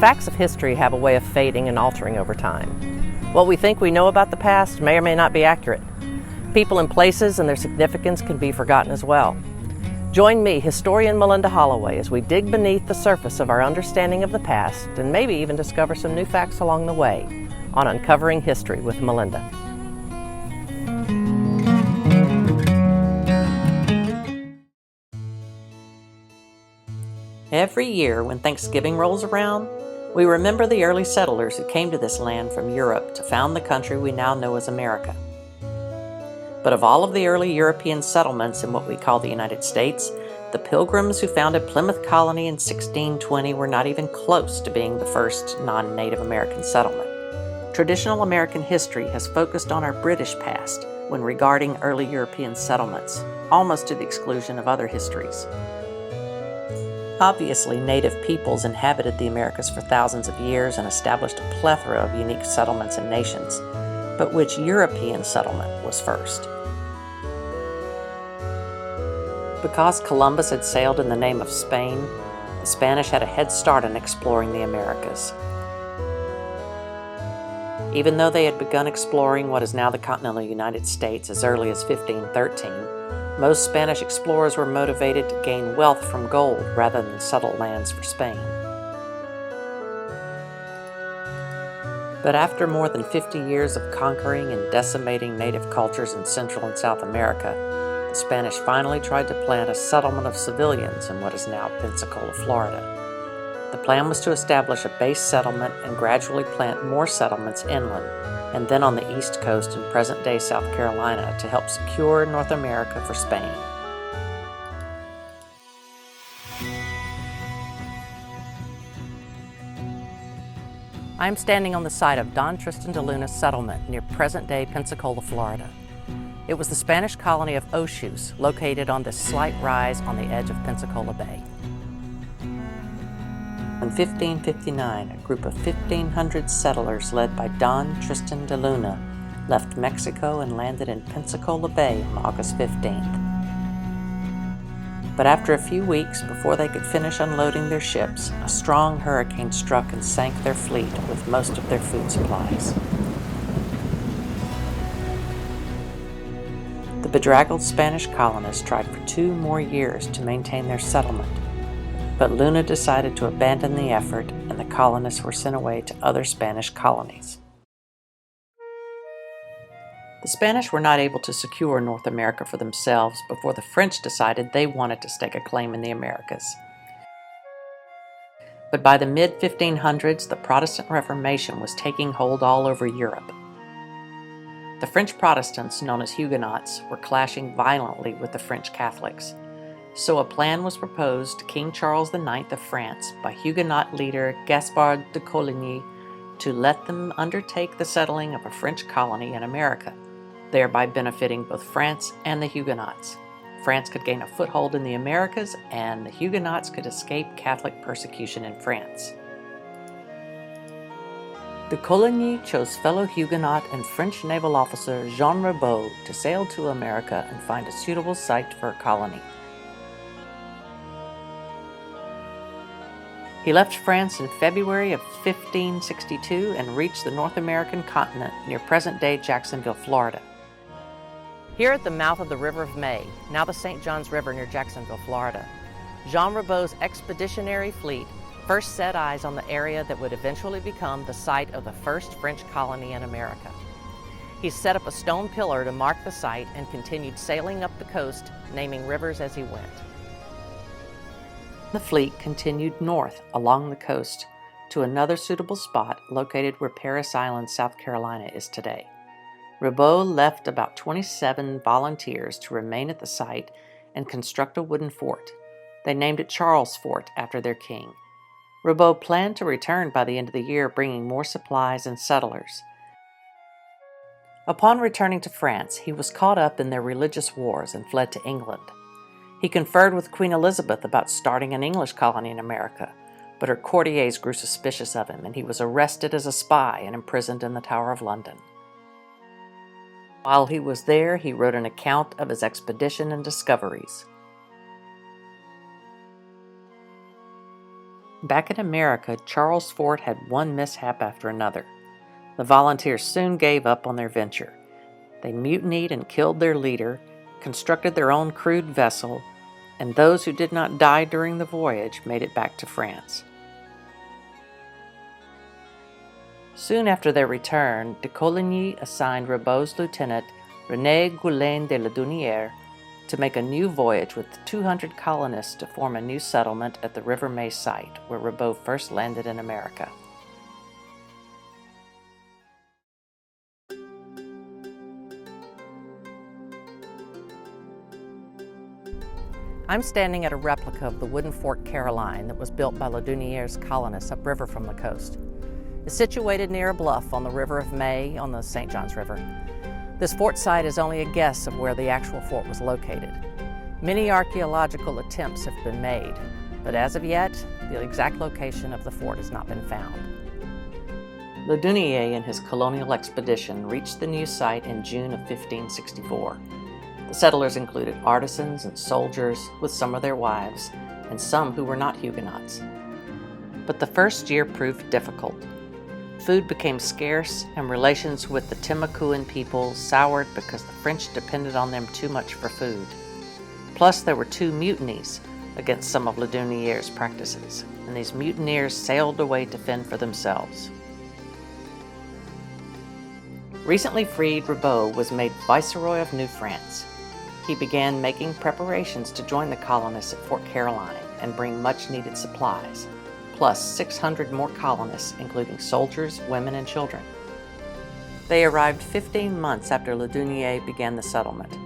facts of history have a way of fading and altering over time. What we think we know about the past may or may not be accurate. People and places and their significance can be forgotten as well. Join me, historian Melinda Holloway, as we dig beneath the surface of our understanding of the past and maybe even discover some new facts along the way on Uncovering History with Melinda. Every year when Thanksgiving rolls around, we remember the early settlers who came to this land from Europe to found the country we now know as America. But of all of the early European settlements in what we call the United States, the Pilgrims who founded Plymouth Colony in 1620 were not even close to being the first non-Native American settlement. Traditional American history has focused on our British past when regarding early European settlements, almost to the exclusion of other histories. Obviously, Native peoples inhabited the Americas for thousands of years and established a plethora of unique settlements and nations, but which European settlement was first? Because Columbus had sailed in the name of Spain, the Spanish had a head start in exploring the Americas. Even though they had begun exploring what is now the continental United States as early as 1513, most Spanish explorers were motivated to gain wealth from gold rather than settle lands for Spain. But after more than 50 years of conquering and decimating native cultures in Central and South America, the Spanish finally tried to plant a settlement of civilians in what is now Pensacola, Florida. The plan was to establish a base settlement and gradually plant more settlements inland, and then on the east coast in present-day South Carolina to help secure North America for Spain. I am standing on the site of Don Tristan de Luna's settlement near present-day Pensacola, Florida. It was the Spanish colony of Oshus, located on this slight rise on the edge of Pensacola Bay. In 1559, a group of 1,500 settlers led by Don Tristan de Luna left Mexico and landed in Pensacola Bay on August 15th. But after a few weeks before they could finish unloading their ships, a strong hurricane struck and sank their fleet with most of their food supplies. The bedraggled Spanish colonists tried for 2 more years to maintain their settlement, but Luna decided to abandon the effort and the colonists were sent away to other Spanish colonies. The Spanish were not able to secure North America for themselves before the French decided they wanted to stake a claim in the Americas. But by the mid-1500s, the Protestant Reformation was taking hold all over Europe. The French Protestants, known as Huguenots, were clashing violently with the French Catholics. So a plan was proposed to King Charles IX of France by Huguenot leader Gaspard de Coligny to let them undertake the settling of a French colony in America, thereby benefiting both France and the Huguenots. France could gain a foothold in the Americas, and the Huguenots could escape Catholic persecution in France. De Coligny chose fellow Huguenot and French naval officer Jean Ribaut to sail to America and find a suitable site for a colony. He left France in February of 1562 and reached the North American continent near present-day Jacksonville, Florida. Here at the mouth of the River of May, now the St. Johns River near Jacksonville, Florida, Jean Ribaut's expeditionary fleet first set eyes on the area that would eventually become the site of the first French colony in America. He set up a stone pillar to mark the site and continued sailing up the coast, naming rivers as he went. The fleet continued north along the coast to another suitable spot located where Parris Island, South Carolina is today. Ribaut left about 27 volunteers to remain at the site and construct a wooden fort. They named it Charles Fort after their king. Ribaut planned to return by the end of the year, bringing more supplies and settlers. Upon returning to France, he was caught up in their religious wars and fled to England. He conferred with Queen Elizabeth about starting an English colony in America, but her courtiers grew suspicious of him, and he was arrested as a spy and imprisoned in the Tower of London. While he was there, he wrote an account of his expedition and discoveries. Back in America, Charles Fort had one mishap after another. The volunteers soon gave up on their venture. They mutinied and killed their leader, constructed their own crude vessel, and those who did not die during the voyage made it back to France. Soon after their return, de Coligny assigned Ribault's lieutenant, René Goulain de la Dunière, to make a new voyage with 200 colonists to form a new settlement at the River May site, where Ribault first landed in America. I'm standing at a replica of the wooden Fort Caroline that was built by La Dunière's colonists upriver from the coast. It's situated near a bluff on the River of May on the St. Johns River. This fort site is only a guess of where the actual fort was located. Many archaeological attempts have been made, but as of yet, the exact location of the fort has not been found. La Dunière and his colonial expedition reached the new site in June of 1564. The settlers included artisans and soldiers with some of their wives, and some who were not Huguenots. But the first year proved difficult. Food became scarce, and relations with the Timacuan people soured because the French depended on them too much for food. Plus, there were 2 mutinies against some of La Dunière's practices, and these mutineers sailed away to fend for themselves. Recently freed Ribault was made Viceroy of New France. He began making preparations to join the colonists at Fort Caroline and bring much-needed supplies, plus 600 more colonists, including soldiers, women, and children. They arrived 15 months after La Dunière began the settlement.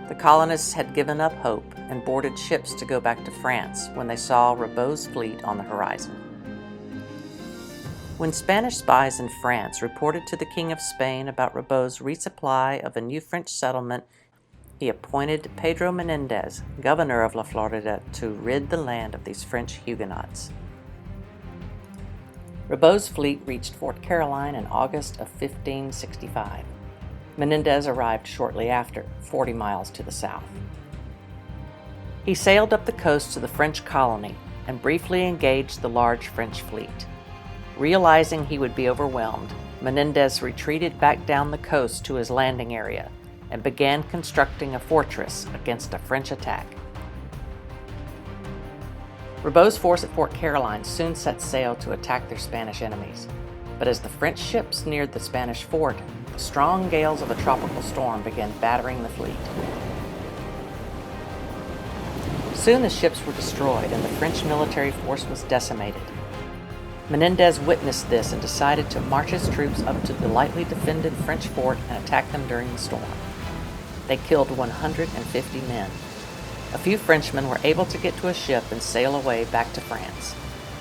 The colonists had given up hope and boarded ships to go back to France when they saw Ribault's fleet on the horizon. When Spanish spies in France reported to the King of Spain about Ribault's resupply of a new French settlement, he appointed Pedro Menendez, governor of La Florida, to rid the land of these French Huguenots. Ribault's fleet reached Fort Caroline in August of 1565. Menendez arrived shortly after, 40 miles to the south. He sailed up the coast to the French colony and briefly engaged the large French fleet. Realizing he would be overwhelmed, Menendez retreated back down the coast to his landing area and began constructing a fortress against a French attack. Ribault's force at Fort Caroline soon set sail to attack their Spanish enemies, but as the French ships neared the Spanish fort, the strong gales of a tropical storm began battering the fleet. Soon the ships were destroyed and the French military force was decimated. Menendez witnessed this and decided to march his troops up to the lightly defended French fort and attack them during the storm. They killed 150 men. A few Frenchmen were able to get to a ship and sail away back to France,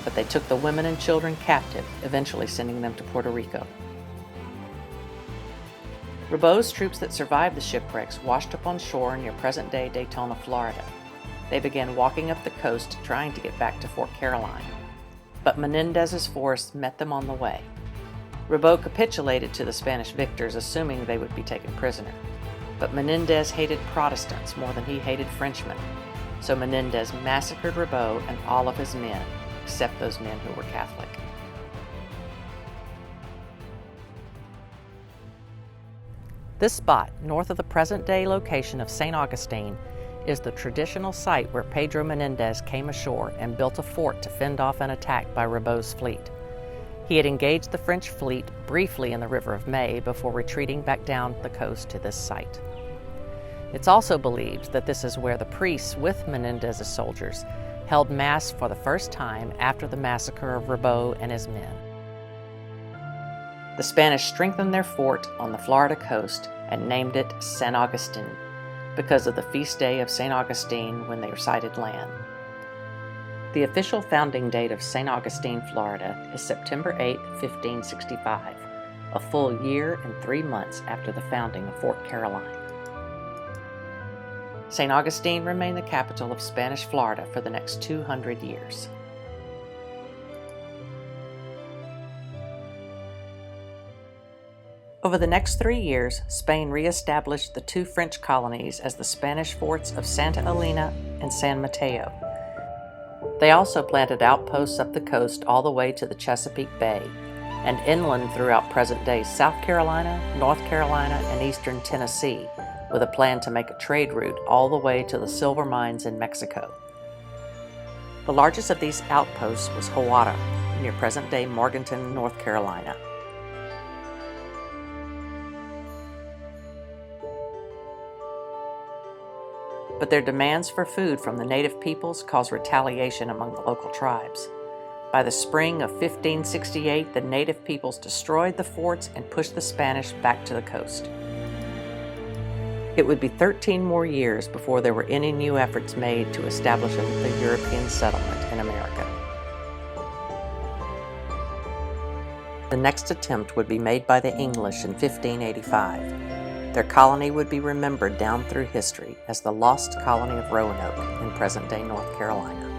but they took the women and children captive, eventually sending them to Puerto Rico. Ribault's troops that survived the shipwrecks washed up on shore near present-day Daytona, Florida. They began walking up the coast trying to get back to Fort Caroline, but Menendez's force met them on the way. Ribault capitulated to the Spanish victors, assuming they would be taken prisoner. But Menendez hated Protestants more than he hated Frenchmen, so Menendez massacred Ribault and all of his men, except those men who were Catholic. This spot, north of the present-day location of St. Augustine, is the traditional site where Pedro Menendez came ashore and built a fort to fend off an attack by Ribault's fleet. He had engaged the French fleet briefly in the River of May before retreating back down the coast to this site. It's also believed that this is where the priests with Menendez's soldiers held Mass for the first time after the massacre of Ribault and his men. The Spanish strengthened their fort on the Florida coast and named it San Augustine because of the feast day of St. Augustine when they sighted land. The official founding date of St. Augustine, Florida is September 8, 1565, a full year and 3 months after the founding of Fort Caroline. St. Augustine remained the capital of Spanish Florida for the next 200 years. Over the next 3 years, Spain re-established the 2 French colonies as the Spanish forts of Santa Elena and San Mateo. They also planted outposts up the coast all the way to the Chesapeake Bay, and inland throughout present-day South Carolina, North Carolina, and eastern Tennessee, with a plan to make a trade route all the way to the silver mines in Mexico. The largest of these outposts was Hawata, near present-day Morganton, North Carolina. But their demands for food from the native peoples caused retaliation among the local tribes. By the spring of 1568, the native peoples destroyed the forts and pushed the Spanish back to the coast. It would be 13 more years before there were any new efforts made to establish a European settlement in America. The next attempt would be made by the English in 1585. Their colony would be remembered down through history as the lost colony of Roanoke in present-day North Carolina.